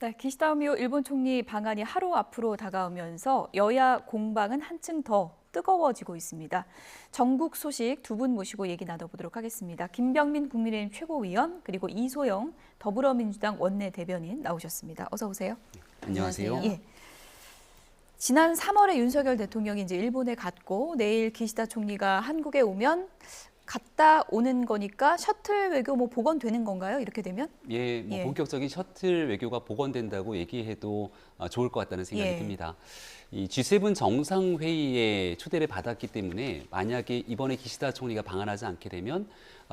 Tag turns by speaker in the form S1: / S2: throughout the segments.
S1: 네, 기시다 후미오 일본 총리 방한이 하루 앞으로 다가오면서 여야 공방은 한층 더 뜨거워지고 있습니다. 전국 소식 두 분 모시고 얘기 나눠보도록 하겠습니다. 김병민 국민의힘 최고위원 그리고 이소영 더불어민주당 원내대변인 나오셨습니다. 어서 오세요.
S2: 안녕하세요.
S1: 예. 지난 3월에 윤석열 대통령이 이제 일본에 갔고 내일 기시다 총리가 한국에 오면 갔다 오는 거니까 셔틀 외교 뭐 복원되는 건가요? 이렇게 되면?
S2: 예, 본격적인 셔틀 외교가 복원된다고 얘기해도 좋을 것 같다는 생각이 듭니다. 이 G7 정상회의에 초대를 받았기 때문에 만약에 이번에 기시다 총리가 방한하지 않게 되면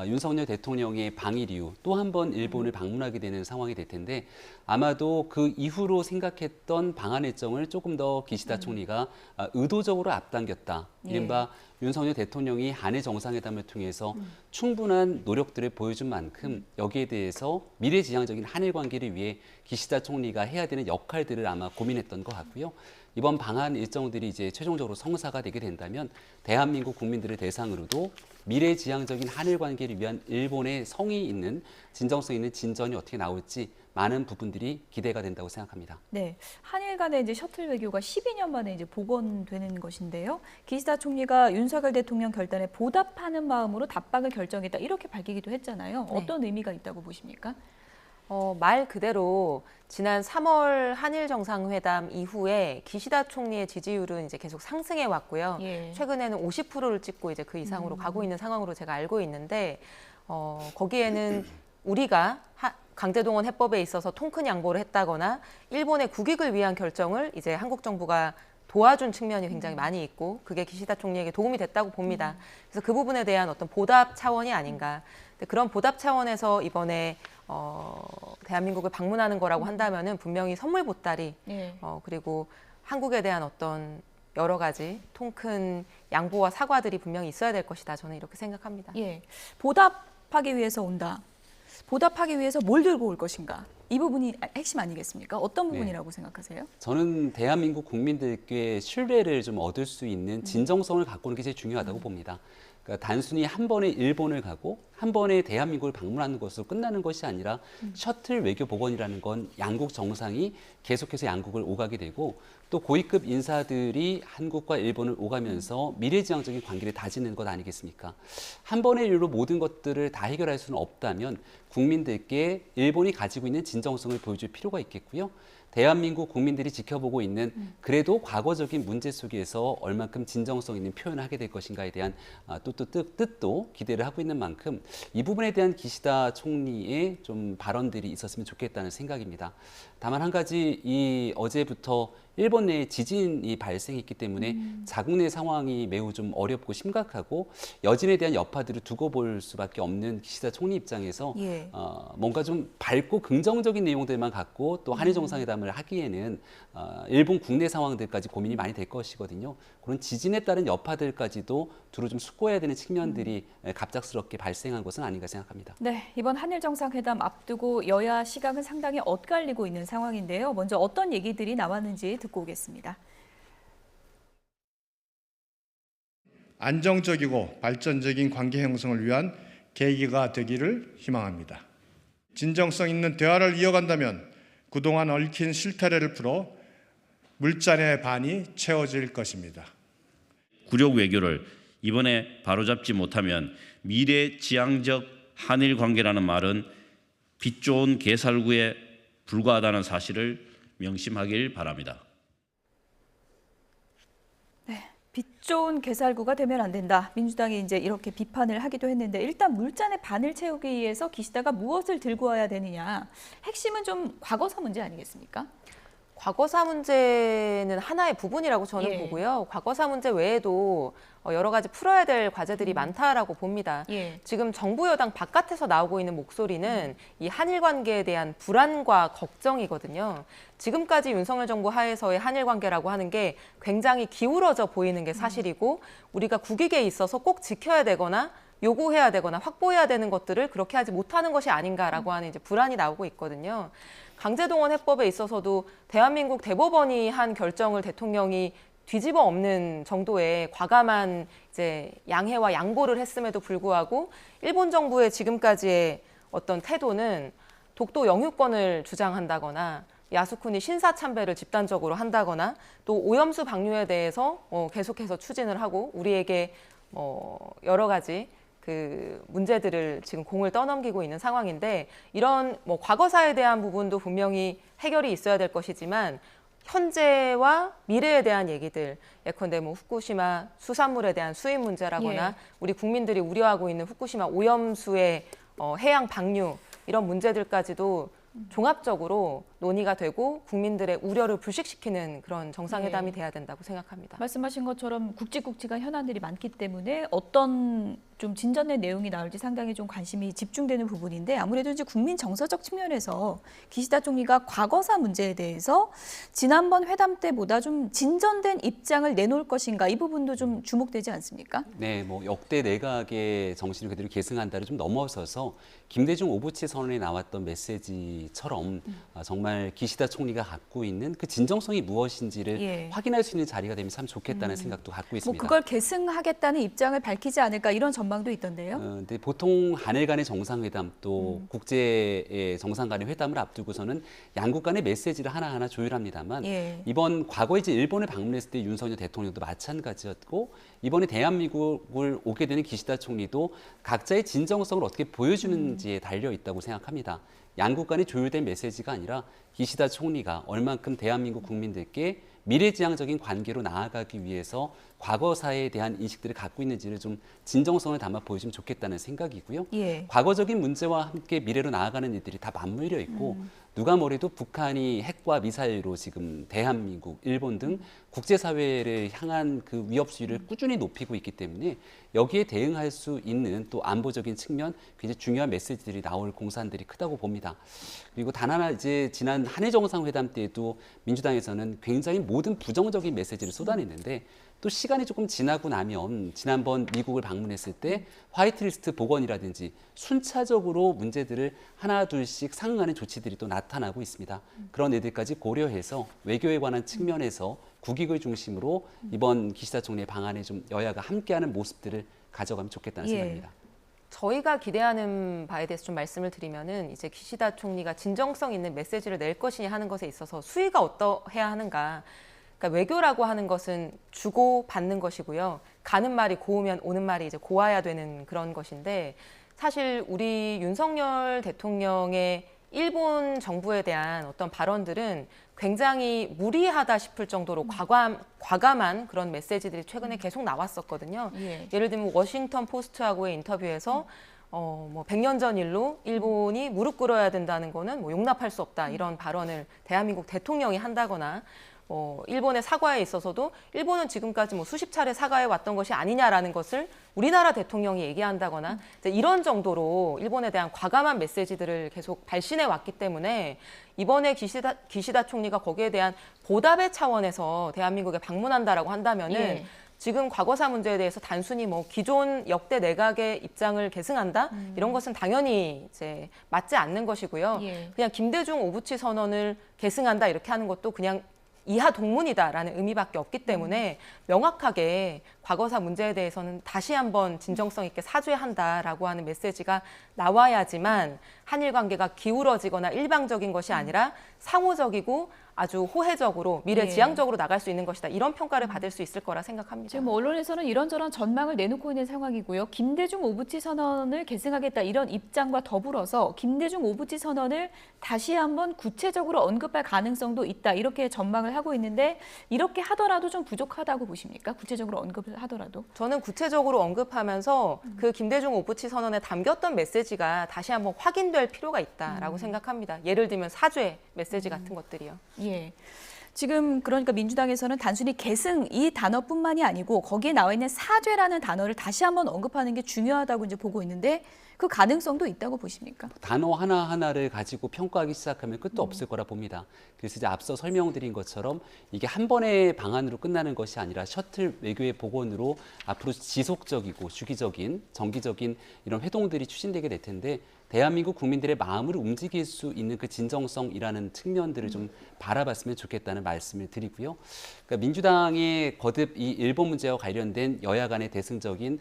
S2: 윤석열 대통령의 방일 이후 또 한 번 일본을 방문하게 되는 상황이 될 텐데 아마도 그 이후로 생각했던 방한 일정을 조금 더 기시다 총리가 의도적으로 앞당겼다. 이른바 윤석열 대통령이 한일 정상회담을 통해서 충분한 노력들을 보여준 만큼 여기에 대해서 미래지향적인 한일 관계를 위해 기시다 총리가 해야 되는 역할들을 아마 고민했던 것 같고요. 이번 방한 일정들이 이제 최종적으로 성사가 되게 된다면 대한민국 국민들을 대상으로도 미래지향적인 한일 관계를 위한 일본의 성의 있는 진정성 있는 진전이 어떻게 나올지 많은 부분들이 기대가 된다고 생각합니다.
S1: 네, 한일 간의 이제 셔틀 외교가 12년 만에 이제 복원되는 것인데요. 기시다 총리가 윤석열 대통령 결단에 보답하는 마음으로 답방을 결정했다 이렇게 밝히기도 했잖아요.
S3: 네.
S1: 어떤 의미가 있다고 보십니까?
S3: 말 그대로 지난 3월 한일 정상회담 이후에 기시다 총리의 지지율은 이제 계속 상승해 왔고요.
S1: 예.
S3: 최근에는 50%를 찍고 이제 그 이상으로 가고 있는 상황으로 제가 알고 있는데 거기에는 우리가 강제동원 해법에 있어서 통큰 양보를 했다거나 일본의 국익을 위한 결정을 이제 한국 정부가 도와준 측면이 굉장히 많이 있고 그게 기시다 총리에게 도움이 됐다고 봅니다. 그래서 그 부분에 대한 어떤 보답 차원이 아닌가. 근데 그런 보답 차원에서 이번에 대한민국을 방문하는 거라고 한다면은 분명히 선물 보따리 그리고 한국에 대한 어떤 여러 가지 통큰 양보와 사과들이 분명히 있어야 될 것이다. 저는 이렇게 생각합니다.
S1: 예, 보답하기 위해서 온다. 보답하기 위해서 뭘 들고 올 것인가? 이 부분이 핵심 아니겠습니까? 어떤 부분이라고 생각하세요?
S2: 저는 대한민국 국민들께 신뢰를 좀 얻을 수 있는 진정성을 갖고 오는 게 제일 중요하다고 봅니다. 그러니까 단순히 한 번에 일본을 가고 한 번에 대한민국을 방문하는 것으로 끝나는 것이 아니라 셔틀 외교 복원이라는 건 양국 정상이 계속해서 양국을 오가게 되고 또 고위급 인사들이 한국과 일본을 오가면서 미래지향적인 관계를 다지는 것 아니겠습니까? 한 번의 일로 모든 것들을 다 해결할 수는 없다면 국민들께 일본이 가지고 있는 진정성을 보여줄 필요가 있겠고요. 대한민국 국민들이 지켜보고 있는 그래도 과거적인 문제 속에서 얼만큼 진정성 있는 표현을 하게 될 것인가에 대한 뜻도 기대를 하고 있는 만큼 이 부분에 대한 기시다 총리의 좀 발언들이 있었으면 좋겠다는 생각입니다. 다만 한 가지 이 어제부터 일본 내에 지진이 발생했기 때문에 자국 내 상황이 매우 좀 어렵고 심각하고 여진에 대한 여파들을 두고 볼 수밖에 없는 기시다 총리 입장에서 뭔가 좀 밝고 긍정적인 내용들만 갖고 또 한일 정상회담을 하기에는 일본 국내 상황들까지 고민이 많이 될 것이거든요. 그런 지진에 따른 여파들까지도 두루 좀 숙고해야 되는 측면들이 갑작스럽게 발생한 것은 아닌가 생각합니다.
S1: 네, 이번 한일 정상회담 앞두고 여야 시각은 상당히 엇갈리고 있는 상황인데요. 먼저 어떤 얘기들이 나왔는지 듣고 오겠습니다.
S4: 안정적이고 발전적인 관계 형성을 위한 계기가 되기를 희망합니다. 진정성 있는 대화를 이어간다면 그동안 얽힌 실타래를 풀어 물잔의 반이 채워질 것입니다.
S5: 굴욕 외교를 이번에 바로잡지 못하면 미래지향적 한일 관계라는 말은 빛 좋은 개살구에 불과하다는 사실을 명심하길 바랍니다.
S1: 네, 빛 좋은 개살구가 되면 안 된다. 민주당이 이제 이렇게 비판을 하기도 했는데 일단 물잔의 반을 채우기 위해서 기시다가 무엇을 들고 와야 되느냐. 핵심은 좀 과거사 문제 아니겠습니까?
S3: 과거사 문제는 하나의 부분이라고 저는 보고요. 과거사 문제 외에도 여러 가지 풀어야 될 과제들이 많다라고 봅니다. 지금 정부 여당 바깥에서 나오고 있는 목소리는 이 한일 관계에 대한 불안과 걱정이거든요. 지금까지 윤석열 정부 하에서의 한일 관계라고 하는 게 굉장히 기울어져 보이는 게 사실이고 우리가 국익에 있어서 꼭 지켜야 되거나 요구해야 되거나 확보해야 되는 것들을 그렇게 하지 못하는 것이 아닌가라고 하는 이제 불안이 나오고 있거든요. 강제동원 해법에 있어서도 대한민국 대법원이 한 결정을 대통령이 뒤집어 엎는 정도의 과감한 이제 양해와 양보를 했음에도 불구하고 일본 정부의 지금까지의 어떤 태도는 독도 영유권을 주장한다거나 야스쿠니 신사 참배를 집단적으로 한다거나 또 오염수 방류에 대해서 계속해서 추진을 하고 우리에게 여러 가지 그 문제들을 지금 공을 떠넘기고 있는 상황인데 이런 과거사에 대한 부분도 분명히 해결이 있어야 될 것이지만 현재와 미래에 대한 얘기들, 예컨대 후쿠시마 수산물에 대한 수입 문제라거나 우리 국민들이 우려하고 있는 후쿠시마 오염수의 해양 방류 이런 문제들까지도 종합적으로 논의가 되고 국민들의 우려를 불식시키는 그런 정상회담이 돼야 된다고 생각합니다.
S1: 말씀하신 것처럼 굵직굵직한 현안들이 많기 때문에 어떤 좀 진전의 내용이 나올지 상당히 좀 관심이 집중되는 부분인데 아무래도 이제 국민 정서적 측면에서 기시다 총리가 과거사 문제에 대해서 지난번 회담 때보다 좀 진전된 입장을 내놓을 것인가 이 부분도 좀 주목되지 않습니까?
S2: 네, 역대 내각의 정신을 그대로 계승한다를 좀 넘어서서 김대중 오부치 선언에 나왔던 메시지처럼 정말 기시다 총리가 갖고 있는 그 진정성이 무엇인지를 확인할 수 있는 자리가 되면 참 좋겠다는 생각도 갖고 있습니다.
S1: 그걸 계승하겠다는 입장을 밝히지 않을까 이런 전망도 있던데요.
S2: 근데 보통 한일 간의 정상회담 또 국제의 정상 간의 회담을 앞두고서는 양국 간의 메시지를 하나하나 조율합니다만 이번 과거에 이제 일본을 방문했을 때 윤석열 대통령도 마찬가지였고 이번에 대한민국을 오게 되는 기시다 총리도 각자의 진정성을 어떻게 보여주는지에 달려 있다고 생각합니다. 양국 간의 조율된 메시지가 아니라 기시다 총리가 얼만큼 대한민국 국민들께 미래지향적인 관계로 나아가기 위해서 과거사에 대한 인식들을 갖고 있는지를 좀 진정성을 담아 보여주면 좋겠다는 생각이고요. 과거적인 문제와 함께 미래로 나아가는 일들이 다 맞물려 있고 누가 뭐래도 북한이 핵과 미사일로 지금 대한민국, 일본 등 국제사회를 향한 그 위협 수위를 꾸준히 높이고 있기 때문에 여기에 대응할 수 있는 또 안보적인 측면 굉장히 중요한 메시지들이 나올 공산들이 크다고 봅니다. 그리고 단 하나 이제 지난 한일 정상회담 때에도 민주당에서는 굉장히 모든 부정적인 메시지를 쏟아냈는데 또 시간이 조금 지나고 나면 지난번 미국을 방문했을 때 화이트리스트 복원이라든지 순차적으로 문제들을 하나 둘씩 상응하는 조치들이 또 나타나고 있습니다. 그런 애들까지 고려해서 외교에 관한 측면에서 국익을 중심으로 이번 기시다 총리의 방안에 좀 여야가 함께하는 모습들을 가져가면 좋겠다는 생각입니다.
S3: 저희가 기대하는 바에 대해서 좀 말씀을 드리면은 이제 기시다 총리가 진정성 있는 메시지를 낼 것이냐 하는 것에 있어서 수위가 어떠해야 하는가. 그러니까 외교라고 하는 것은 주고 받는 것이고요. 가는 말이 고우면 오는 말이 이제 고와야 되는 그런 것인데 사실 우리 윤석열 대통령의 일본 정부에 대한 어떤 발언들은 굉장히 무리하다 싶을 정도로 과감한 그런 메시지들이 최근에 계속 나왔었거든요. 예를 들면 워싱턴 포스트하고의 인터뷰에서 100년 전 일로 일본이 무릎 꿇어야 된다는 거는 용납할 수 없다 이런 발언을 대한민국 대통령이 한다거나 일본의 사과에 있어서도 일본은 지금까지 수십 차례 사과해 왔던 것이 아니냐라는 것을 우리나라 대통령이 얘기한다거나 이런 정도로 일본에 대한 과감한 메시지들을 계속 발신해 왔기 때문에 이번에 기시다 총리가 거기에 대한 보답의 차원에서 대한민국에 방문한다라고 한다면은 지금 과거사 문제에 대해서 단순히 기존 역대 내각의 입장을 계승한다 이런 것은 당연히 이제 맞지 않는 것이고요. 그냥 김대중 오부치 선언을 계승한다 이렇게 하는 것도 그냥 이하 동문이다라는 의미밖에 없기 때문에 명확하게 과거사 문제에 대해서는 다시 한번 진정성 있게 사죄한다라고 하는 메시지가 나와야지만 한일 관계가 기울어지거나 일방적인 것이 아니라 상호적이고 아주 호혜적으로 미래지향적으로 나갈 수 있는 것이다. 이런 평가를 받을 수 있을 거라 생각합니다.
S1: 지금 언론에서는 이런저런 전망을 내놓고 있는 상황이고요. 김대중 오부치 선언을 계승하겠다 이런 입장과 더불어서 김대중 오부치 선언을 다시 한번 구체적으로 언급할 가능성도 있다. 이렇게 전망을 하고 있는데 이렇게 하더라도 좀 부족하다고 보십니까? 구체적으로 언급을 하더라도.
S3: 저는 구체적으로 언급하면서 그 김대중 오부치 선언에 담겼던 메시지가 다시 한번 확인될 필요가 있다라고 생각합니다. 예를 들면 사죄 메시지 같은 것들이요.
S1: 지금 그러니까 민주당에서는 단순히 계승 이 단어뿐만이 아니고 거기에 나와 있는 사죄라는 단어를 다시 한번 언급하는 게 중요하다고 이제 보고 있는데 그 가능성도 있다고 보십니까?
S2: 단어 하나하나를 가지고 평가하기 시작하면 끝도 없을 거라 봅니다. 그래서 이제 앞서 설명드린 것처럼 이게 한 번의 방안으로 끝나는 것이 아니라 셔틀 외교의 복원으로 앞으로 지속적이고 주기적인 정기적인 이런 회동들이 추진되게 될 텐데 대한민국 국민들의 마음을 움직일 수 있는 그 진정성이라는 측면들을 좀 바라봤으면 좋겠다는 말씀을 드리고요. 그러니까 민주당의 거듭 이 일본 문제와 관련된 여야 간의 대승적인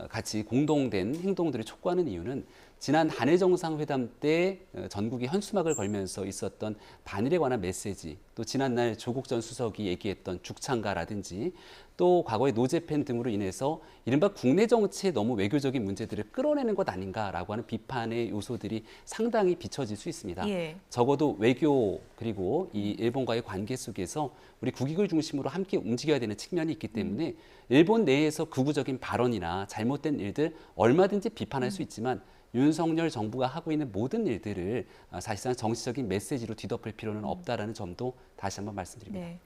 S2: 같이 공동된 행동들을 촉구하는 이유는 지난 한일 정상회담 때 전국이 현수막을 걸면서 있었던 반일에 관한 메시지, 또 지난날 조국 전 수석이 얘기했던 죽창가라든지 또 과거의 노재팬 등으로 인해서 이른바 국내 정치에 너무 외교적인 문제들을 끌어내는 것 아닌가라고 하는 비판의 요소들이 상당히 비춰질 수 있습니다.
S1: 예.
S2: 적어도 외교 그리고 이 일본과의 관계 속에서 우리 국익을 중심으로 함께 움직여야 되는 측면이 있기 때문에 일본 내에서 극우적인 발언이나 잘못된 일들 얼마든지 비판할 수 있지만 윤석열 정부가 하고 있는 모든 일들을 사실상 정치적인 메시지로 뒤덮을 필요는 없다라는 점도 다시 한번 말씀드립니다.
S1: 네.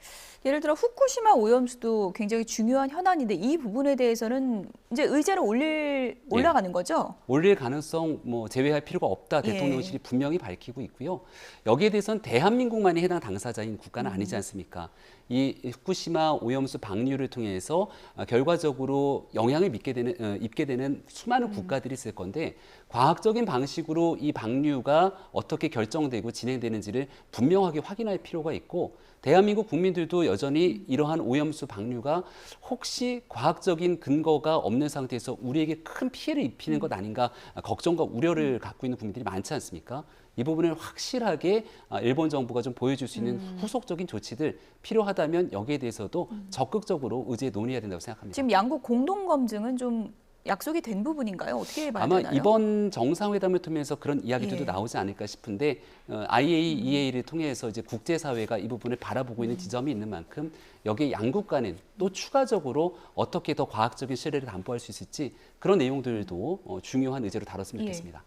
S1: 예를 들어 후쿠시마 오염수도 굉장히 중요한 현안인데 이 부분에 대해서는 이제 의제로 올라가는 거죠?
S2: 올릴 가능성 제외할 필요가 없다. 대통령실이 분명히 밝히고 있고요. 여기에 대해서는 대한민국만이 해당 당사자인 국가는 아니지 않습니까? 이 후쿠시마 오염수 방류를 통해서 결과적으로 영향을 입게 되는 수많은 국가들이 있을 건데 과학적인 방식으로 이 방류가 어떻게 결정되고 진행되는지를 분명하게 확인할 필요가 있고 대한민국 국민들도 여전히 이러한 오염수 방류가 혹시 과학적인 근거가 없는 상태에서 우리에게 큰 피해를 입히는 것 아닌가 걱정과 우려를 갖고 있는 국민들이 많지 않습니까? 이 부분을 확실하게 일본 정부가 좀 보여줄 수 있는 후속적인 조치들 필요하다면 여기에 대해서도 적극적으로 의제에 논의해야 된다고 생각합니다.
S1: 지금 양국 공동 검증은 좀 약속이 된 부분인가요? 어떻게 봐야
S2: 아마
S1: 되나요?
S2: 이번 정상회담을 통해서 그런 이야기들도
S1: 예.
S2: 나오지 않을까 싶은데 IAEA를 통해서 이제 국제사회가 이 부분을 바라보고 있는 지점이 있는 만큼 여기에 양국 간은 또 추가적으로 어떻게 더 과학적인 신뢰를 담보할 수 있을지 그런 내용들도 중요한 의제로 다뤘으면
S1: 예.
S2: 좋겠습니다.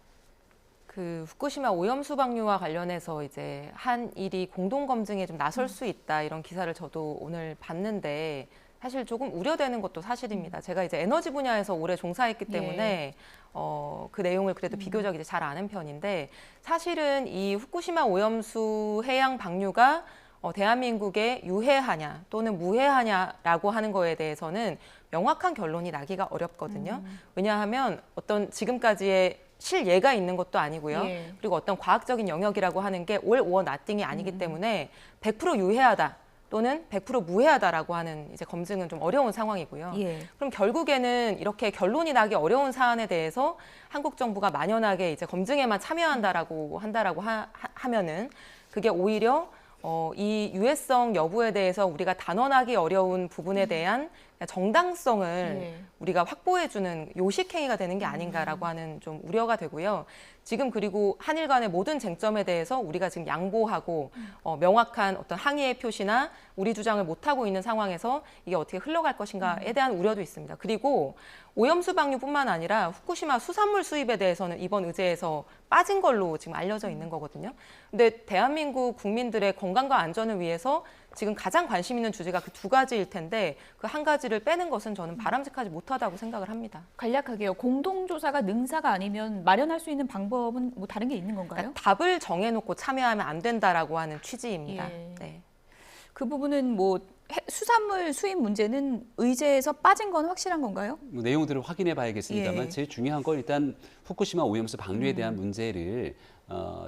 S3: 그 후쿠시마 오염수 방류와 관련해서 이제 한일이 공동 검증에 좀 나설 수 있다 이런 기사를 저도 오늘 봤는데 사실 조금 우려되는 것도 사실입니다. 제가 이제 에너지 분야에서 오래 종사했기 때문에 그 내용을 그래도 비교적 이제 잘 아는 편인데 사실은 이 후쿠시마 오염수 해양 방류가 대한민국에 유해하냐 또는 무해하냐라고 하는 거에 대해서는 명확한 결론이 나기가 어렵거든요. 왜냐하면 어떤 지금까지의 실예가 있는 것도 아니고요.
S1: 예.
S3: 그리고 어떤 과학적인 영역이라고 하는 게 all or nothing이 아니기 때문에 100% 유해하다 또는 100% 무해하다라고 하는 이제 검증은 좀 어려운 상황이고요.
S1: 예.
S3: 그럼 결국에는 이렇게 결론이 나기 어려운 사안에 대해서 한국 정부가 만연하게 이제 검증에만 참여한다라고 하면은 그게 오히려 이 유해성 여부에 대해서 우리가 단언하기 어려운 부분에 대한 정당성을 우리가 확보해주는 요식행위가 되는 게 아닌가라고 하는 좀 우려가 되고요. 지금 그리고 한일 간의 모든 쟁점에 대해서 우리가 지금 양보하고 명확한 어떤 항의의 표시나 우리 주장을 못하고 있는 상황에서 이게 어떻게 흘러갈 것인가에 대한 우려도 있습니다. 그리고 오염수 방류뿐만 아니라 후쿠시마 수산물 수입에 대해서는 이번 의제에서 빠진 걸로 지금 알려져 있는 거거든요. 근데 대한민국 국민들의 건강과 안전을 위해서 지금 가장 관심 있는 주제가 그 두 가지일 텐데 그 한 가지를 빼는 것은 저는 바람직하지 못하다고 생각을 합니다.
S1: 간략하게요. 공동조사가 능사가 아니면 마련할 수 있는 방법은 뭐 다른 게 있는 건가요?
S3: 그러니까 답을 정해놓고 참여하면 안 된다라고 하는 취지입니다.
S1: 예.
S3: 네.
S1: 그 부분은 뭐 수산물 수입 문제는 의제에서 빠진 건 확실한 건가요?
S2: 내용들을 확인해 봐야겠습니다만
S1: 예.
S2: 제일 중요한 건 일단 후쿠시마 오염수 방류에 대한 문제를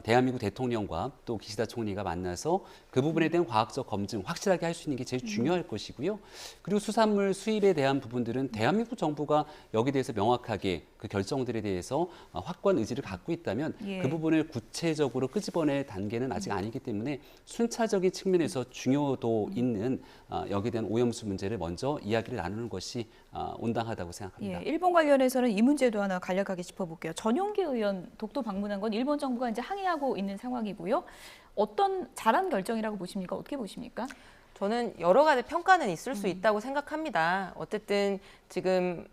S2: 대한민국 대통령과 또 기시다 총리가 만나서 그 부분에 대한 과학적 검증 확실하게 할 수 있는 게 제일 중요할 것이고요. 그리고 수산물 수입에 대한 부분들은 대한민국 정부가 여기에 대해서 명확하게 그 결정들에 대해서 확고한 의지를 갖고 있다면
S1: 예.
S2: 그 부분을 구체적으로 끄집어낼 단계는 아직 아니기 때문에 순차적인 측면에서 중요도 있는 여기에 대한 오염수 문제를 먼저 이야기를 나누는 것이 온당하다고 생각합니다.
S1: 예, 일본 관련해서는 이 문제도 하나 간략하게 짚어볼게요. 전용기 의원 독도 방문한 건 일본 정부가 이제 항의하고 있는 상황이고요. 어떤 잘한 결정이라고 보십니까? 어떻게 보십니까?
S3: 저는 여러 가지 평가는 있을 수 있다고 생각합니다. 어쨌든 지금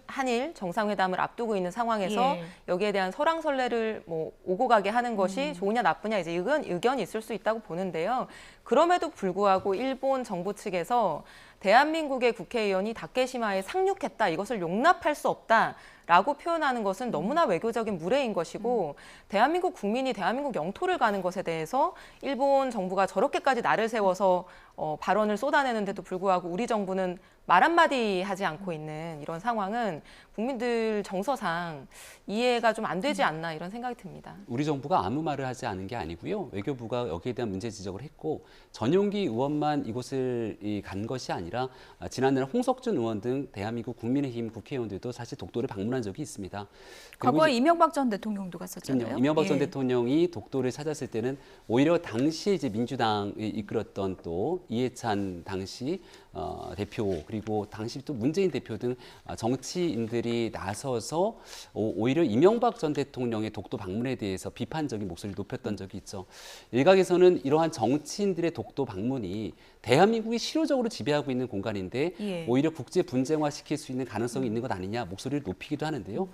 S3: 한일 정상회담을 앞두고 있는 상황에서
S1: 예.
S3: 여기에 대한 설왕설래를 뭐 오고 가게 하는 것이 좋으냐 나쁘냐 이제 의견이 있을 수 있다고 보는데요. 그럼에도 불구하고 일본 정부 측에서 대한민국의 국회의원이 다케시마에 상륙했다, 이것을 용납할 수 없다라고 표현하는 것은 너무나 외교적인 무례인 것이고 대한민국 국민이 대한민국 영토를 가는 것에 대해서 일본 정부가 저렇게까지 날을 세워서 발언을 쏟아내는데도 불구하고 우리 정부는 말 한마디 하지 않고 있는 이런 상황은 국민들 정서상 이해가 좀 안 되지 않나 이런 생각이 듭니다.
S2: 우리 정부가 아무 말을 하지 않은 게 아니고요. 외교부가 여기에 대한 문제 지적을 했고 전용기 의원만 이곳을 간 것이 아니라 아니라 지난해 홍석준 의원 등 대한민국 국민의힘 국회의원들도 사실 독도를 방문한 적이 있습니다.
S1: 과거에 이명박 전 대통령도 갔었잖아요.
S2: 이명박 전 대통령이 독도를 찾았을 때는 오히려 당시에 이제 민주당이 이끌었던 또 이해찬 당시 대표 그리고 당시 또 문재인 대표 등 정치인들이 나서서 오히려 이명박 전 대통령의 독도 방문에 대해서 비판적인 목소리를 높였던 적이 있죠. 일각에서는 이러한 정치인들의 독도 방문이 대한민국이 실효적으로 지배하고 있는 공간인데 오히려 국제 분쟁화시킬 수 있는 가능성이 있는 것 아니냐 목소리를 높이기도 하는데요.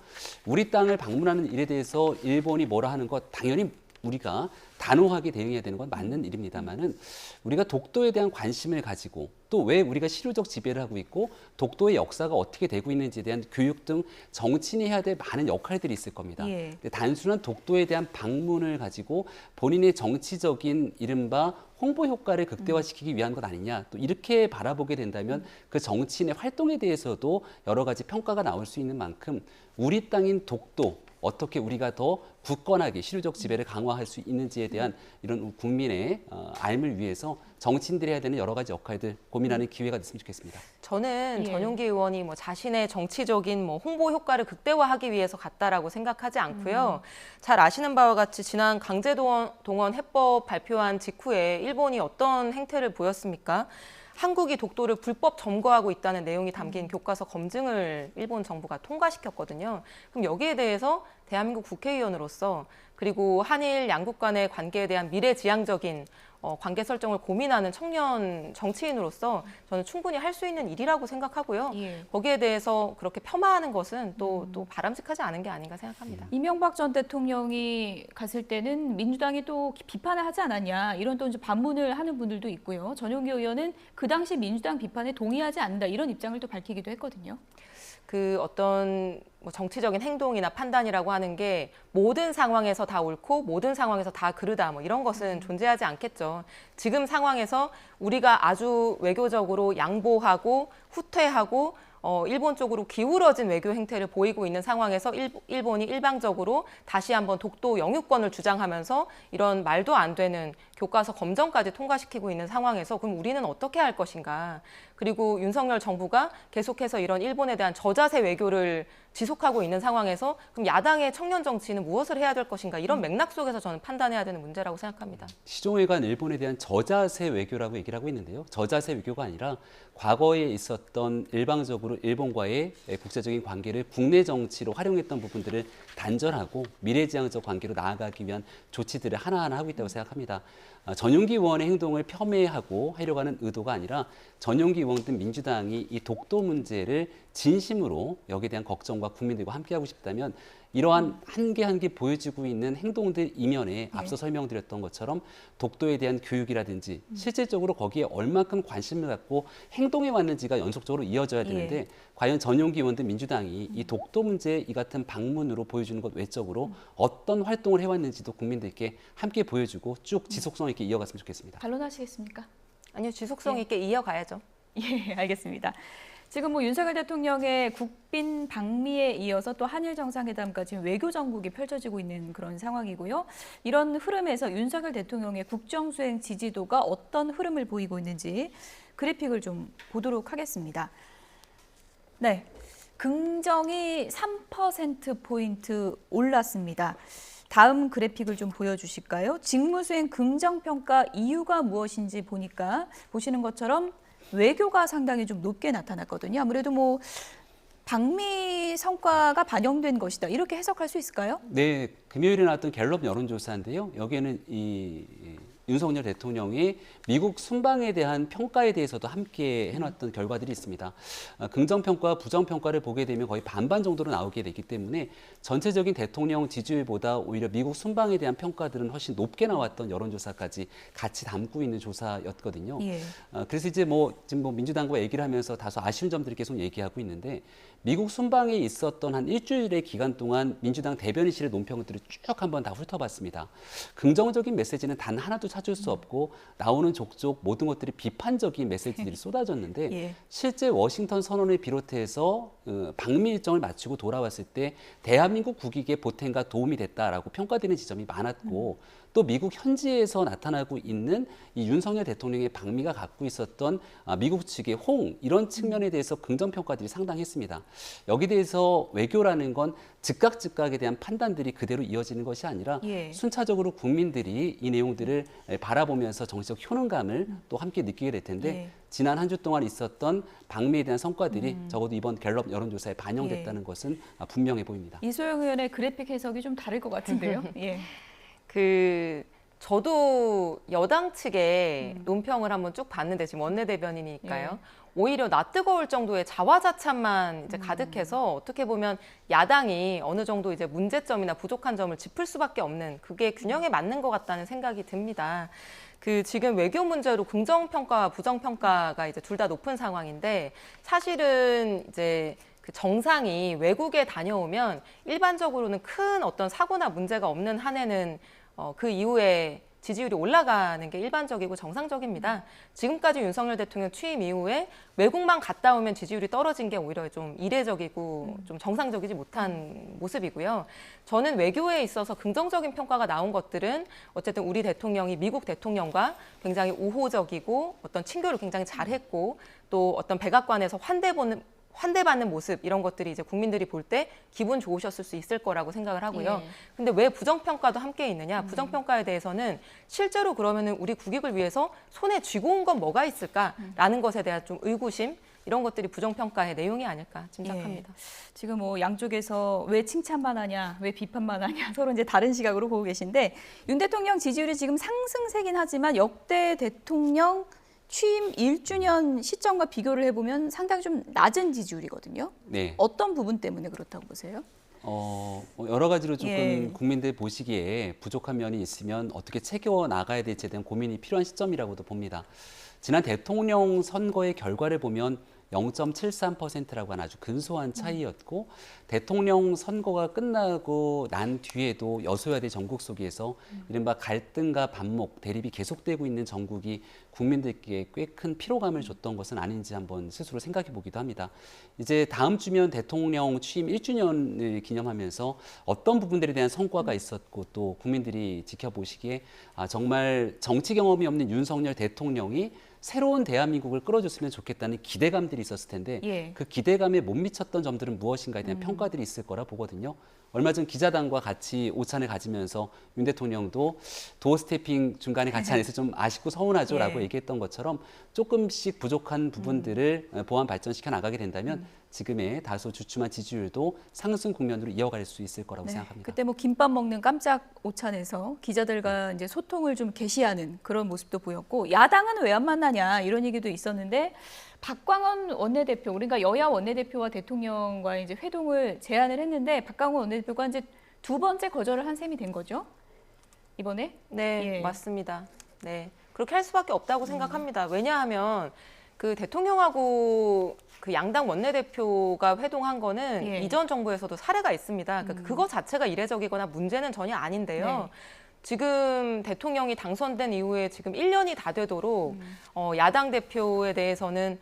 S2: 우리 땅을 방문하는 일에 대해서 일본이 뭐라 하는 것 당연히 우리가 단호하게 대응해야 되는 건 맞는 일입니다만은 우리가 독도에 대한 관심을 가지고 또 왜 우리가 실효적 지배를 하고 있고 독도의 역사가 어떻게 되고 있는지에 대한 교육 등 정치인이 해야 될 많은 역할들이 있을 겁니다. 근데 단순한 독도에 대한 방문을 가지고 본인의 정치적인 이른바 홍보 효과를 극대화시키기 위한 것 아니냐 또 이렇게 바라보게 된다면 그 정치인의 활동에 대해서도 여러 가지 평가가 나올 수 있는 만큼 우리 땅인 독도 어떻게 우리가 더 굳건하게 실효적 지배를 강화할 수 있는지에 대한 이런 국민의 알을 위해서 정치인들이 해야 되는 여러 가지 역할들 고민하는 기회가 됐으면 좋겠습니다.
S3: 저는 전용기 의원이 뭐 자신의 정치적인 뭐 홍보 효과를 극대화하기 위해서 갔다라고 생각하지 않고요. 잘 아시는 바와 같이 지난 강제동원 해법 발표한 직후에 일본이 어떤 행태를 보였습니까? 한국이 독도를 불법 점거하고 있다는 내용이 담긴 교과서 검증을 일본 정부가 통과시켰거든요. 그럼 여기에 대해서 대한민국 국회의원으로서 그리고 한일 양국 간의 관계에 대한 미래지향적인 관계 설정을 고민하는 청년 정치인으로서 저는 충분히 할 수 있는 일이라고 생각하고요. 거기에 대해서 그렇게 폄하하는 것은 또 바람직하지 않은 게 아닌가 생각합니다.
S1: 이명박 전 대통령이 갔을 때는 민주당이 또 비판을 하지 않았냐 이런 또 이제 반문을 하는 분들도 있고요. 전용기 의원은 그 당시 민주당 비판에 동의하지 않는다 이런 입장을 또 밝히기도 했거든요.
S3: 그 어떤 뭐 정치적인 행동이나 판단이라고 하는 게 모든 상황에서 다 옳고 모든 상황에서 다 그르다 뭐 이런 것은 존재하지 않겠죠. 지금 상황에서 우리가 아주 외교적으로 양보하고 후퇴하고 일본 쪽으로 기울어진 외교 행태를 보이고 있는 상황에서 일본이 일방적으로 다시 한번 독도 영유권을 주장하면서 이런 말도 안 되는 교과서 검정까지 통과시키고 있는 상황에서 그럼 우리는 어떻게 할 것인가. 그리고 윤석열 정부가 계속해서 이런 일본에 대한 저자세 외교를 지속하고 있는 상황에서 그럼 야당의 청년 정치인은 무엇을 해야 될 것인가. 이런 맥락 속에서 저는 판단해야 되는 문제라고 생각합니다.
S2: 시종일관 일본에 대한 저자세 외교라고 얘기를 하고 있는데요. 저자세 외교가 아니라 과거에 있었던 일방적으로 일본과의 국제적인 관계를 국내 정치로 활용했던 부분들을 단절하고 미래지향적 관계로 나아가기 위한 조치들을 하나하나 하고 있다고 생각합니다. 전용기 의원의 행동을 폄훼하고 하려고 하는 의도가 아니라 전용기 의원 등 민주당이 이 독도 문제를 진심으로 여기에 대한 걱정과 국민들과 함께하고 싶다면 이러한 한 개 한 개 보여지고 있는 행동들 이면에 앞서 설명드렸던 것처럼 독도에 대한 교육이라든지 실질적으로 거기에 얼만큼 관심을 갖고 행동해 왔는지가 연속적으로 이어져야 되는데 과연 전용기 의원 등 민주당이 이 독도 문제 이 같은 방문으로 보여주는 것 외적으로 어떤 활동을 해왔는지도 국민들께 함께 보여주고 쭉 지속성 있게 이어갔으면 좋겠습니다.
S1: 반론하시겠습니까?
S3: 아니요, 지속성 있게 이어가야죠.
S1: 예, 알겠습니다. 지금 뭐 윤석열 대통령의 국빈 방미에 이어서 또 한일 정상회담까지 외교 정국이 펼쳐지고 있는 그런 상황이고요. 이런 흐름에서 윤석열 대통령의 국정 수행 지지도가 어떤 흐름을 보이고 있는지 그래픽을 좀 보도록 하겠습니다. 네, 긍정이 3%포인트 올랐습니다. 다음 그래픽을 좀 보여주실까요? 직무수행 긍정평가 이유가 무엇인지 보시는 것처럼 외교가 상당히 좀 높게 나타났거든요. 아무래도 뭐 방미 성과가 반영된 것이다. 이렇게 해석할 수 있을까요?
S2: 네, 금요일에 나왔던 갤럽 여론조사인데요. 여기에는 이 윤석열 대통령이 미국 순방에 대한 평가에 대해서도 함께 해놨던 결과들이 있습니다. 긍정평가와 부정평가를 보게 되면 거의 반반 정도로 나오게 되기 때문에 전체적인 대통령 지지율보다 오히려 미국 순방에 대한 평가들은 훨씬 높게 나왔던 여론조사까지 같이 담고 있는 조사였거든요. 그래서 이제 지금 민주당과 얘기를 하면서 다소 아쉬운 점들을 계속 얘기하고 있는데 미국 순방에 있었던 한 일주일의 기간 동안 민주당 대변인실의 논평들을 쭉 한번 다 훑어봤습니다. 긍정적인 메시지는 단 하나도 찾을 수 없고 나오는 족족 모든 것들이 비판적인 메시지들이 쏟아졌는데 실제 워싱턴 선언을 비롯해서 방미 일정을 마치고 돌아왔을 때 대한민국 국익에 보탬과 도움이 됐다라고 평가되는 지점이 많았고 또 미국 현지에서 나타나고 있는 이 윤석열 대통령의 방미가 갖고 있었던 미국 측의 호응 이런 측면에 대해서 긍정 평가들이 상당했습니다. 여기 대해서 외교라는 건 즉각에 대한 판단들이 그대로 이어지는 것이 아니라
S1: 예.
S2: 순차적으로 국민들이 이 내용들을 바라보면서 정치적 효능감을 또 함께 느끼게 될 텐데
S1: 예.
S2: 지난 한 주 동안 있었던 방미에 대한 성과들이 적어도 이번 갤럽 여론조사에 반영됐다는 것은 분명해 보입니다.
S1: 이소영 의원의 그래픽 해석이 좀 다를 것 같은데요. 예.
S3: 저도 여당 측의 논평을 한번 쭉 봤는데 지금 원내대변인이니까요. 오히려 낯뜨거울 정도의 자화자찬만 이제 가득해서 어떻게 보면 야당이 어느 정도 이제 문제점이나 부족한 점을 짚을 수밖에 없는 그게 균형에 맞는 것 같다는 생각이 듭니다. 지금 외교 문제로 긍정평가와 부정평가가 이제 둘 다 높은 상황인데 사실은 이제 그 정상이 외국에 다녀오면 일반적으로는 큰 어떤 사고나 문제가 없는 한 해는 그 이후에 지지율이 올라가는 게 일반적이고 정상적입니다. 지금까지 윤석열 대통령 취임 이후에 외국만 갔다 오면 지지율이 떨어진 게 오히려 좀 이례적이고 좀 정상적이지 못한 모습이고요. 저는 외교에 있어서 긍정적인 평가가 나온 것들은 어쨌든 우리 대통령이 미국 대통령과 굉장히 우호적이고 어떤 친교를 굉장히 잘했고 또 어떤 백악관에서 환대받는 모습 이런 것들이 이제 국민들이 볼 때 기분 좋으셨을 수 있을 거라고 생각을 하고요. 근데 왜 부정평가도 함께 있느냐? 부정평가에 대해서는 실제로 그러면은 우리 국익을 위해서 손에 쥐고 온 건 뭐가 있을까라는 것에 대한 좀 의구심 이런 것들이 부정평가의 내용이 아닐까 짐작합니다.
S1: 예. 지금 뭐 양쪽에서 왜 칭찬만 하냐, 왜 비판만 하냐 서로 이제 다른 시각으로 보고 계신데 윤 대통령 지지율이 지금 상승세긴 하지만 역대 대통령 취임 1주년 시점과 비교를 해보면 상당히 좀 낮은 지지율이거든요.
S2: 네.
S1: 어떤 부분 때문에 그렇다고 보세요?
S2: 여러 가지로 조금
S1: 예.
S2: 국민들 보시기에 부족한 면이 있으면 어떻게 채겨 나가야 될지에 대한 고민이 필요한 시점이라고도 봅니다. 지난 대통령 선거의 결과를 보면 0.73%라고 하는 아주 근소한 차이였고 대통령 선거가 끝나고 난 뒤에도 여소야대 전국 속에서 이른바 갈등과 반목, 대립이 계속되고 있는 전국이 국민들께 꽤 큰 피로감을 줬던 것은 아닌지 한번 스스로 생각해 보기도 합니다. 이제 다음 주면 대통령 취임 1주년을 기념하면서 어떤 부분들에 대한 성과가 있었고 또 국민들이 지켜보시기에 정말 정치 경험이 없는 윤석열 대통령이 새로운 대한민국을 끌어줬으면 좋겠다는 기대감들이 있었을 텐데
S1: 예.
S2: 그 기대감에 못 미쳤던 점들은 무엇인가에 대한 평가들이 있을 거라 보거든요. 얼마 전 기자단과 같이 오찬을 가지면서 윤 대통령도 도어 스태핑 중간에 같이 안 해서 좀 아쉽고 서운하죠라고
S1: 예.
S2: 얘기했던 것처럼 조금씩 부족한 부분들을 보완 발전시켜 나가게 된다면 지금의 다소 주춤한 지지율도 상승 국면으로 이어갈 수 있을 거라고 생각합니다.
S1: 그때 뭐 김밥 먹는 깜짝 오찬에서 기자들과 이제 소통을 좀 개시하는 그런 모습도 보였고 야당은 왜 안 만나냐 이런 얘기도 있었는데 박광원 원내대표, 그러니까 여야 원내대표와 대통령과 이제 회동을 제안을 했는데 박광원 원내대표가 이제 두 번째 거절을 한 셈이 된 거죠? 이번에?
S3: 네,
S1: 예.
S3: 맞습니다. 네, 그렇게 할 수밖에 없다고 생각합니다. 왜냐하면 그 대통령하고 그 양당 원내대표가 회동한 거는
S1: 예.
S3: 이전 정부에서도 사례가 있습니다. 그러니까 그거 자체가 이례적이거나 문제는 전혀 아닌데요.
S1: 네.
S3: 지금 대통령이 당선된 이후에 지금 1년이 다 되도록 야당 대표에 대해서는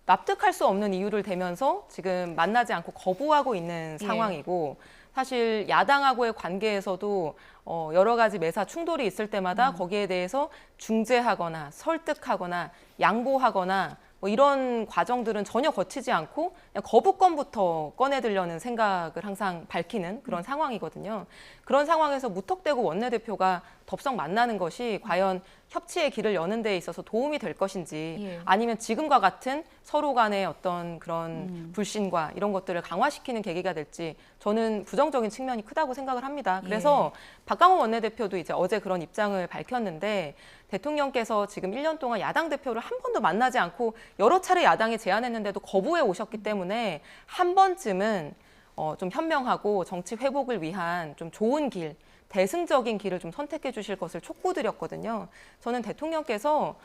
S3: 납득할 수 없는 이유를 대면서 지금 만나지 않고 거부하고 있는
S1: 예.
S3: 상황이고 사실 야당하고의 관계에서도 여러 가지 매사 충돌이 있을 때마다 거기에 대해서 중재하거나 설득하거나 양보하거나 뭐 이런 과정들은 전혀 거치지 않고 그냥 거부권부터 꺼내들려는 생각을 항상 밝히는 그런 상황이거든요. 그런 상황에서 무턱대고 원내대표가 덥석 만나는 것이 과연 협치의 길을 여는 데 있어서 도움이 될 것인지
S1: 예.
S3: 아니면 지금과 같은 서로 간의 어떤 그런 불신과 이런 것들을 강화시키는 계기가 될지 저는 부정적인 측면이 크다고 생각을 합니다. 그래서 박광원 원내대표도 이제 어제 그런 입장을 밝혔는데 대통령께서 지금 1년 동안 야당 대표를 한 번도 만나지 않고 여러 차례 야당에 제안했는데도 거부해 오셨기 때문에 한 번쯤은 좀 현명하고 정치 회복을 위한 좀 좋은 길, 대승적인 길을 좀 선택해 주실 것을 촉구드렸거든요. 저는 대통령께서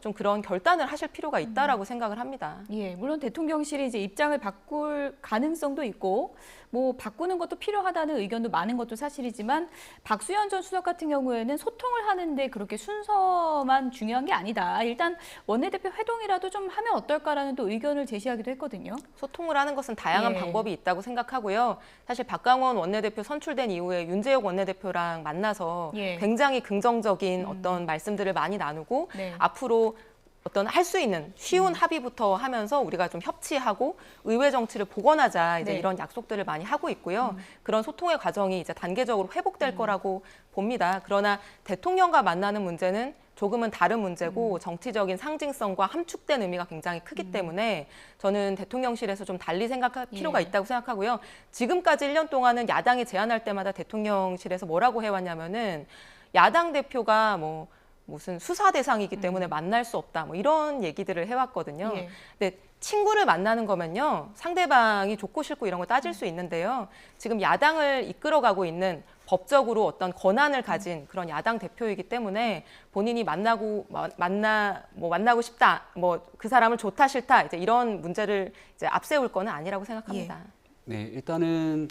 S3: 좀 그런 결단을 하실 필요가 있다라고 생각을 합니다.
S1: 예, 물론 대통령실이 이제 입장을 바꿀 가능성도 있고 뭐 바꾸는 것도 필요하다는 의견도 많은 것도 사실이지만 박수현 전 수석 같은 경우에는 소통을 하는데 그렇게 순서만 중요한 게 아니다. 일단 원내대표 회동이라도 좀 하면 어떨까라는 또 의견을 제시하기도 했거든요.
S3: 소통을 하는 것은 다양한
S1: 예.
S3: 방법이 있다고 생각하고요. 사실 박강원 원내대표 선출된 이후에 윤재옥 원내대표랑 만나서
S1: 예.
S3: 굉장히 긍정적인 어떤 말씀들을 많이 나누고
S1: 네.
S3: 앞으로 어떤 할 수 있는 쉬운 합의부터 하면서 우리가 좀 협치하고 의회 정치를 복원하자 이제
S1: 네.
S3: 이런 약속들을 많이 하고 있고요. 그런 소통의 과정이 이제 단계적으로 회복될 거라고 봅니다. 그러나 대통령과 만나는 문제는 조금은 다른 문제고 정치적인 상징성과 함축된 의미가 굉장히 크기 때문에 저는 대통령실에서 좀 달리 생각할 필요가
S1: 예.
S3: 있다고 생각하고요. 지금까지 1년 동안은 야당이 제안할 때마다 대통령실에서 뭐라고 해왔냐면은 야당 대표가 뭐 무슨 수사 대상이기 때문에 만날 수 없다. 뭐 이런 얘기들을 해왔거든요.
S1: 예.
S3: 근데 친구를 만나는 거면요. 상대방이 좋고 싫고 이런 거 따질 수 있는데요. 지금 야당을 이끌어가고 있는 법적으로 어떤 권한을 가진 그런 야당 대표이기 때문에 본인이 만나고 싶다. 뭐 그 사람을 좋다 싫다. 이제 이런 문제를 이제 앞세울 거는 아니라고 생각합니다.
S2: 네, 일단은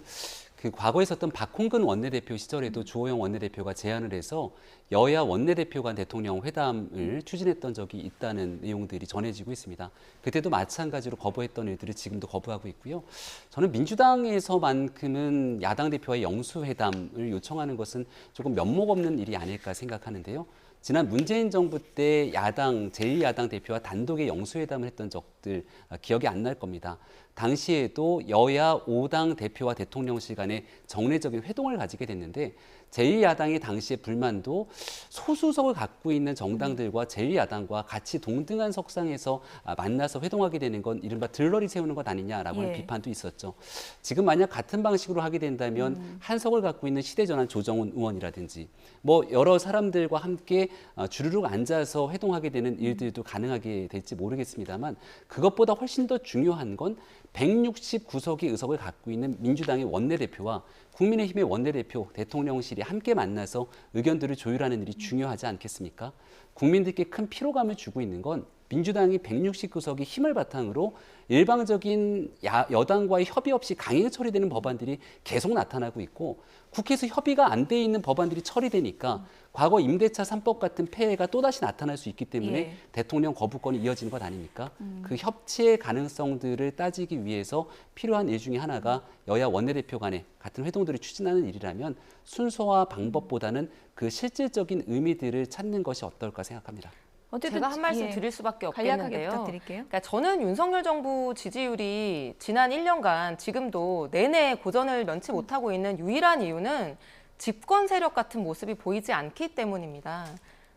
S2: 그 과거에 있었던 박홍근 원내대표 시절에도 주호영 원내대표가 제안을 해서 여야 원내대표 간 대통령 회담을 추진했던 적이 있다는 내용들이 전해지고 있습니다. 그때도 마찬가지로 거부했던 일들을 지금도 거부하고 있고요. 저는 민주당에서만큼은 야당 대표와의 영수회담을 요청하는 것은 조금 면목 없는 일이 아닐까 생각하는데요. 지난 문재인 정부 때 야당, 제1야당 대표와 단독의 영수회담을 했던 적들 기억이 안 날 겁니다. 당시에도 여야 5당 대표와 대통령실 간에 정례적인 회동을 가지게 됐는데 제1야당이 당시의 불만도 소수석을 갖고 있는 정당들과 제1야당과 같이 동등한 석상에서 만나서 회동하게 되는 건 이른바 들러리 세우는 것 아니냐라고 하는
S1: 예.
S2: 비판도 있었죠. 지금 만약 같은 방식으로 하게 된다면 한석을 갖고 있는 시대전환 조정훈 의원이라든지 뭐 여러 사람들과 함께 주르륵 앉아서 회동하게 되는 일들도 가능하게 될지 모르겠습니다만 그것보다 훨씬 더 중요한 건 169석의 의석을 갖고 있는 민주당의 원내대표와 국민의힘의 원내대표, 대통령실이 함께 만나서 의견들을 조율하는 일이 중요하지 않겠습니까? 국민들께 큰 피로감을 주고 있는 건 민주당이 169석의 힘을 바탕으로 일방적인 여당과의 협의 없이 강행 처리되는 법안들이 계속 나타나고 있고 국회에서 협의가 안 돼 있는 법안들이 처리되니까 과거 임대차 3법 같은 폐해가 또다시 나타날 수 있기 때문에
S1: 예.
S2: 대통령 거부권이 이어지는 것 아닙니까? 그 협치의 가능성들을 따지기 위해서 필요한 일 중에 하나가 여야 원내대표 간의 같은 회동들을 추진하는 일이라면 순서와 방법보다는 그 실질적인 의미들을 찾는 것이 어떨까 생각합니다.
S1: 어쨌든
S3: 제가 한 말씀
S1: 예.
S3: 드릴 수밖에
S1: 간략하게
S3: 없겠는데요.
S1: 부탁드릴게요.
S3: 그러니까 저는 윤석열 정부 지지율이 지난 1년간 지금도 내내 고전을 면치 못하고 있는 유일한 이유는 집권 세력 같은 모습이 보이지 않기 때문입니다.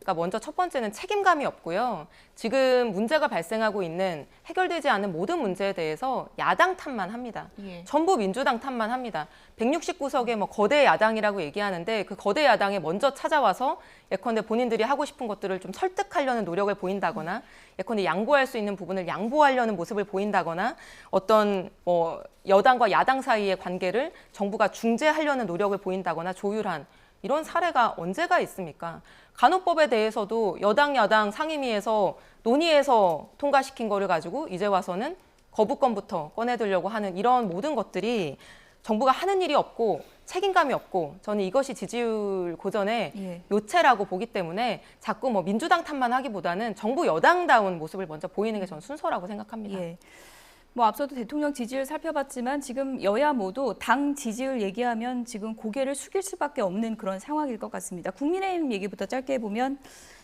S3: 그러니까 먼저 첫 번째는 책임감이 없고요. 지금 문제가 발생하고 있는 해결되지 않은 모든 문제에 대해서 야당 탓만 합니다.
S1: 예.
S3: 전부 민주당 탓만 합니다. 169석의 뭐 거대 야당이라고 얘기하는데 그 거대 야당에 먼저 찾아와서 예컨대 본인들이 하고 싶은 것들을 좀 설득하려는 노력을 보인다거나 예컨대 양보할 수 있는 부분을 양보하려는 모습을 보인다거나 어떤 여당과 야당 사이의 관계를 정부가 중재하려는 노력을 보인다거나 조율한 이런 사례가 언제가 있습니까? 간호법에 대해서도 여당, 야당 상임위에서 논의해서 통과시킨 거를 가지고 이제 와서는 거부권부터 꺼내들려고 하는 이런 모든 것들이 정부가 하는 일이 없고 책임감이 없고 저는 이것이 지지율 고전의
S1: 예.
S3: 요체라고 보기 때문에 자꾸 뭐 민주당 탓만 하기보다는 정부 여당다운 모습을 먼저 보이는 게 저는 순서라고 생각합니다.
S1: 예. 뭐 앞서도 대통령 지지율 살펴봤지만 지금 여야 모두 당 지지율 얘기하면 지금 고개를 숙일 수밖에 없는 그런 상황일 것 같습니다. 국민의힘 얘기부터 짧게 해보면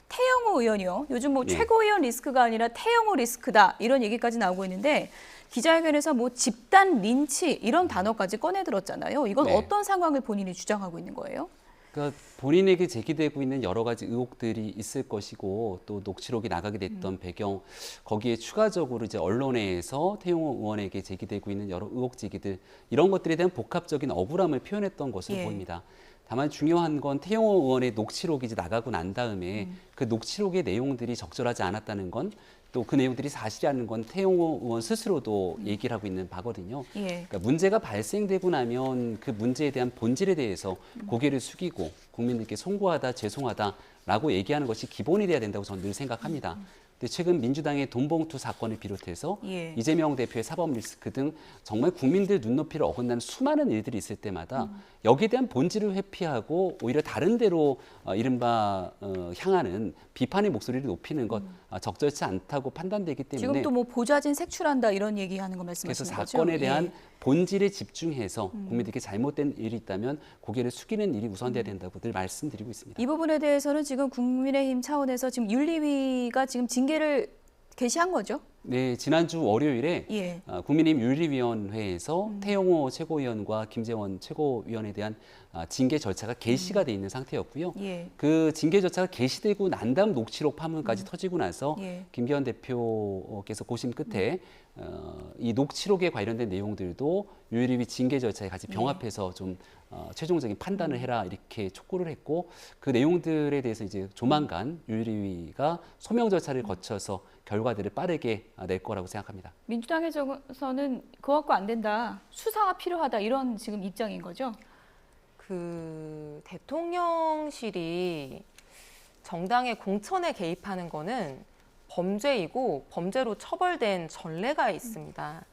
S1: 태영호 의원이요. 요즘 뭐
S2: 예.
S1: 최고위원 리스크가 아니라 태영호 리스크다 이런 얘기까지 나오고 있는데 기자회견에서 뭐 집단 린치 이런 단어까지 꺼내들었잖아요. 이건
S2: 네.
S1: 어떤 상황을 본인이 주장하고 있는 거예요?
S2: 그러니까 본인에게 제기되고 있는 여러 가지 의혹들이 있을 것이고 또 녹취록이 나가게 됐던 배경 거기에 추가적으로 이제 언론에서 태용호 의원에게 제기되고 있는 여러 의혹 제기들 이런 것들에 대한 복합적인 억울함을 표현했던 것으로
S1: 예.
S2: 보입니다. 다만 중요한 건 태용호 의원의 녹취록이 이제 나가고 난 다음에 그 녹취록의 내용들이 적절하지 않았다는 건 또 그 내용들이 사실이라는 건 태용호 의원 스스로도 얘기를 하고 있는 바거든요.
S1: 예.
S2: 그러니까 문제가 발생되고 나면 그 문제에 대한 본질에 대해서 고개를 숙이고 국민들께 송구하다, 죄송하다 라고 얘기하는 것이 기본이 돼야 된다고 저는 늘 생각합니다. 근데 최근 민주당의 돈봉투 사건을 비롯해서
S1: 예.
S2: 이재명 대표의 사법 리스크 등 정말 국민들 눈높이를 어긋나는 수많은 일들이 있을 때마다 여기에 대한 본질을 회피하고 오히려 다른 데로 이른바 향하는 비판의 목소리를 높이는 것 적절치 않다고 판단되기 때문에
S1: 지금 또 뭐 보좌진 색출한다 이런 얘기하는 거
S2: 그래서
S1: 말씀하시는 거죠?
S2: 사건에 대한
S1: 예.
S2: 본질에 집중해서 국민들께 잘못된 일이 있다면 고개를 숙이는 일이 우선돼야 된다고 늘 말씀드리고 있습니다.
S1: 이 부분에 대해서는 지금 국민의힘 차원에서 지금 윤리위가 지금 징계를 게시한 거죠?
S2: 네, 지난주 월요일에
S1: 예.
S2: 국민의힘 윤리위원회에서 태영호 최고위원과 김재원 최고위원에 대한 징계 절차가 게시가 돼 있는 상태였고요.
S1: 예.
S2: 그 징계 절차가 게시되고 난 다음 녹취록 파문까지 터지고 나서
S1: 예.
S2: 김기현 대표께서 고심 끝에 이 녹취록에 관련된 내용들도 윤리위 징계 절차에 같이 병합해서 좀 최종적인 판단을 해라 이렇게 촉구를 했고 그 내용들에 대해서 이제 조만간 윤리위가 소명 절차를 거쳐서 결과들을 빠르게 낼 거라고 생각합니다.
S1: 민주당에서는 그거 갖고 안 된다. 수사가 필요하다 이런 지금 입장인 거죠?
S3: 그 대통령실이 정당의 공천에 개입하는 거는 범죄이고 범죄로 처벌된 전례가 있습니다.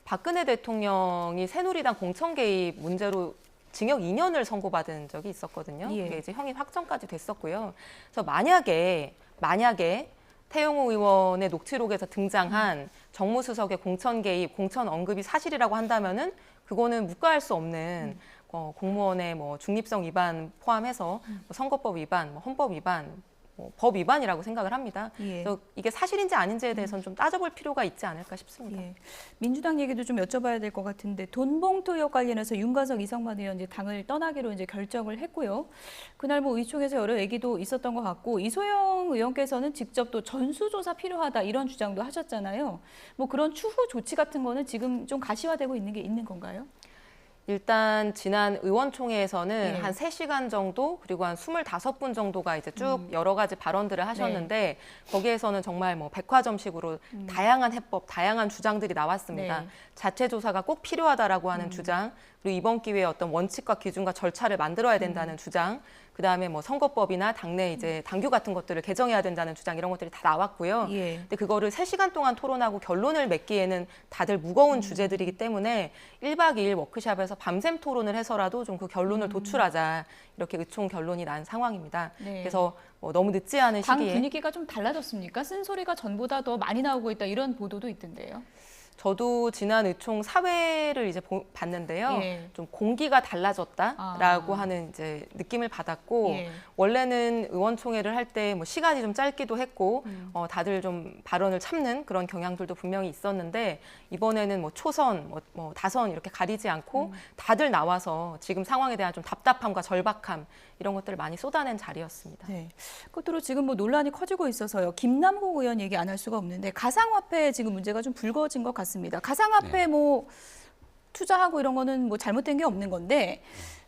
S3: 박근혜 대통령이 새누리당 공천 개입 문제로 징역 2년을 선고받은 적이 있었거든요.
S1: 예.
S3: 그게 이제 형이 확정까지 됐었고요. 그래서 만약에 태영호 의원의 녹취록에서 등장한 정무수석의 공천 개입, 공천 언급이 사실이라고 한다면은 그거는 묵과할 수 없는 공무원의 뭐 중립성 위반 포함해서 뭐 선거법 위반, 뭐 헌법 위반, 법 위반이라고 생각을 합니다.
S1: 예.
S3: 그래서 이게 사실인지 아닌지에 대해서는 좀 따져볼 필요가 있지 않을까 싶습니다.
S1: 예. 민주당 얘기도 좀 여쭤봐야 될 것 같은데 돈봉투 의혹 관련해서 윤관석 이성만 의원 이제 당을 떠나기로 이제 결정을 했고요. 그날 뭐 의총에서 여러 얘기도 있었던 것 같고 이소영 의원께서는 직접 또 전수조사 필요하다 이런 주장도 하셨잖아요. 뭐 그런 추후 조치 같은 거는 지금 좀 가시화되고 있는 게 있는 건가요?
S3: 일단 지난 의원총회에서는
S1: 네.
S3: 한 3시간 정도 그리고 한 25분 정도가 이제 쭉 여러 가지 발언들을 하셨는데 거기에서는 정말 뭐 백화점식으로 다양한 해법, 다양한 주장들이 나왔습니다.
S1: 네.
S3: 자체 조사가 꼭 필요하다라고 하는 주장, 그리고 이번 기회에 어떤 원칙과 기준과 절차를 만들어야 된다는 주장, 그다음에 뭐 선거법이나 당내 이제 당규 같은 것들을 개정해야 된다는 주장 이런 것들이 다 나왔고요.
S1: 예.
S3: 근데 그거를 3시간 동안 토론하고 결론을 맺기에는 다들 무거운 주제들이기 때문에 1박 2일 워크숍에서 밤샘 토론을 해서라도 좀 그 결론을 도출하자 이렇게 의총 결론이 난 상황입니다.
S1: 네.
S3: 그래서 너무 늦지 않은
S1: 당
S3: 시기에
S1: 분위기가 좀 달라졌습니까? 쓴소리가 전보다 더 많이 나오고 있다 이런 보도도 있던데요.
S3: 저도 지난 의총 사회를 이제 봤는데요.
S1: 예.
S3: 좀 공기가 달라졌다라고 하는 이제 느낌을 받았고
S1: 예.
S3: 원래는 의원총회를 할 때 뭐 시간이 좀 짧기도 했고 다들 좀 발언을 참는 그런 경향들도 분명히 있었는데 이번에는 뭐 초선, 뭐 다선 이렇게 가리지 않고 다들 나와서 지금 상황에 대한 좀 답답함과 절박함 이런 것들을 많이 쏟아낸 자리였습니다.
S1: 네. 끝으로 지금 뭐 논란이 커지고 있어서요. 김남국 의원 얘기 안 할 수가 없는데 가상화폐 지금 문제가 좀 불거진 것 같습니다. 가상화폐
S2: 네.
S1: 뭐 투자하고 이런 거는 뭐 잘못된 게 없는 건데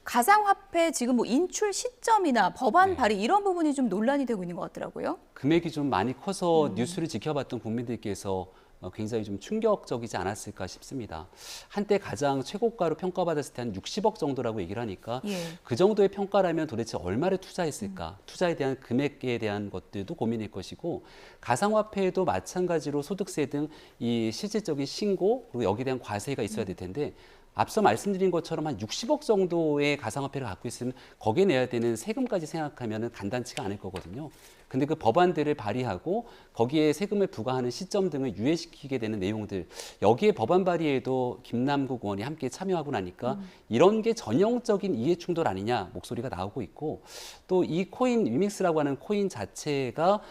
S1: 가상화폐 지금 뭐 인출 시점이나 법안
S2: 네.
S1: 발의 이런 부분이 좀 논란이 되고 있는 것 같더라고요.
S2: 금액이 좀 많이 커서 뉴스를 지켜봤던 국민들께서 굉장히 좀 충격적이지 않았을까 싶습니다. 한때 가장 최고가로 평가받았을 때 한 60억 정도라고 얘기를 하니까
S1: 예.
S2: 그 정도의 평가라면 도대체 얼마를 투자했을까? 투자에 대한 금액에 대한 것들도 고민일 것이고 가상화폐에도 마찬가지로 소득세 등 이 실질적인 신고 그리고 여기에 대한 과세가 있어야 될 텐데 앞서 말씀드린 것처럼 한 60억 정도의 가상화폐를 갖고 있으면 거기에 내야 되는 세금까지 생각하면 간단치가 않을 거거든요. 근데 그 법안들을 발의하고 거기에 세금을 부과하는 시점 등을 유예시키게 되는 내용들 여기에 법안 발의에도 김남국 의원이 함께 참여하고 나니까 이런 게 전형적인 이해충돌 아니냐 목소리가 나오고 있고 또 이 코인 위믹스라고 하는 코인 자체가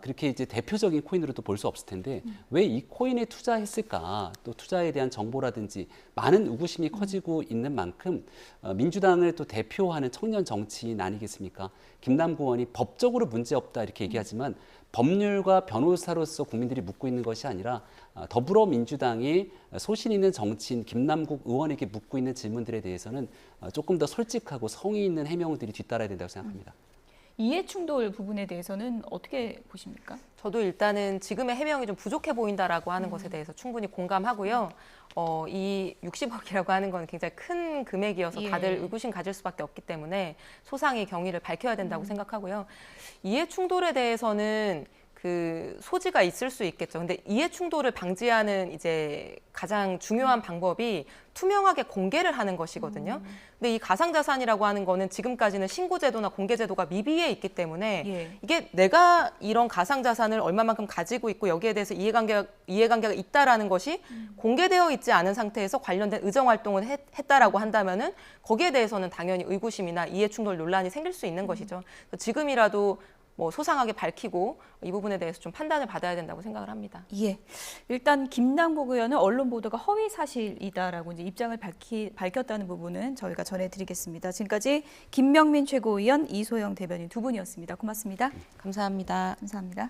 S2: 그렇게 이제 대표적인 코인으로 도 볼 수 없을 텐데 왜 이 코인에 투자했을까 또 투자에 대한 정보라든지 많은 의구심이 커지고 있는 만큼 민주당을 또 대표하는 청년 정치인 아니겠습니까? 김남국 의원이 법적으로 문제없다 이렇게 얘기하지만 법률과 변호사로서 국민들이 묻고 있는 것이 아니라 더불어민주당의 소신 있는 정치인 김남국 의원에게 묻고 있는 질문들에 대해서는 조금 더 솔직하고 성의 있는 해명들이 뒤따라야 된다고 생각합니다.
S1: 이해 충돌 부분에 대해서는 어떻게 보십니까?
S3: 저도 일단은 지금의 해명이 좀 부족해 보인다라고 하는 것에 대해서 충분히 공감하고요. 이 60억이라고 하는 건 굉장히 큰 금액이어서 다들 의구심 가질 수밖에 없기 때문에 소상히 경위를 밝혀야 된다고 생각하고요. 이해 충돌에 대해서는 그 소지가 있을 수 있겠죠. 근데 이해 충돌을 방지하는 이제 가장 중요한 방법이 투명하게 공개를 하는 것이거든요. 근데 이 가상자산이라고 하는 거는 지금까지는 신고제도나 공개제도가 미비해 있기 때문에 이게 내가 이런 가상자산을 얼마만큼 가지고 있고 여기에 대해서 이해관계가 있다라는 것이 공개되어 있지 않은 상태에서 관련된 의정활동을 했다라고 한다면은 거기에 대해서는 당연히 의구심이나 이해충돌 논란이 생길 수 있는 것이죠. 지금이라도 뭐 소상하게 밝히고 이 부분에 대해서 좀 판단을 받아야 된다고 생각을 합니다.
S1: 예. 일단 김남국 의원은 언론 보도가 허위 사실이다라고 이제 입장을 밝혔다는 부분은 저희가 전해드리겠습니다. 지금까지 김명민 최고위원, 이소영 대변인 두 분이었습니다. 고맙습니다.
S3: 감사합니다.
S1: 감사합니다.